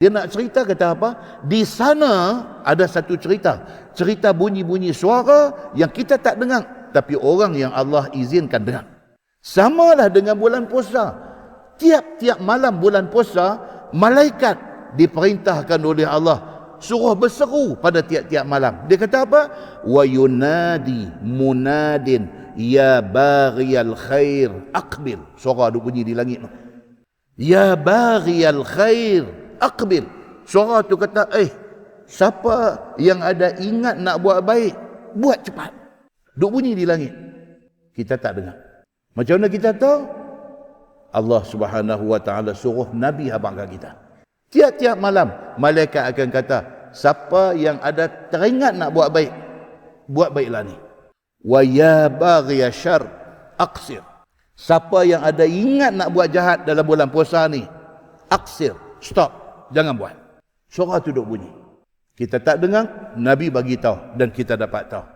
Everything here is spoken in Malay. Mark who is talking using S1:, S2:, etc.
S1: Dia nak cerita kata apa? Di sana ada satu cerita. Cerita bunyi-bunyi suara yang kita tak dengar. Tapi orang yang Allah izinkan dengar. Samalah dengan bulan puasa. Tiap-tiap malam bulan puasa, malaikat diperintahkan oleh Allah suruh berseru pada tiap-tiap malam. Dia kata apa? Wa yunadi munadin ya baghiyal khair aqbil. Suara ada bunyi di langit. Ya baghiyal khair aqbil. Suara tu kata, siapa yang ada ingat nak buat baik, buat cepat. Duk bunyi di langit. Kita tak dengar. Macam mana kita tahu? Allah Subhanahu wa taala suruh Nabi habaqkan kita. Tiap-tiap malam malaikat akan kata, siapa yang ada teringat nak buat baik, buat baiklah ni. Wa ya baghiya syarr aqsir. Siapa yang ada ingat nak buat jahat dalam bulan puasa ni, aqsir, stop, jangan buat. Suara tu duk bunyi. Kita tak dengar, Nabi bagi tahu dan kita dapat tahu.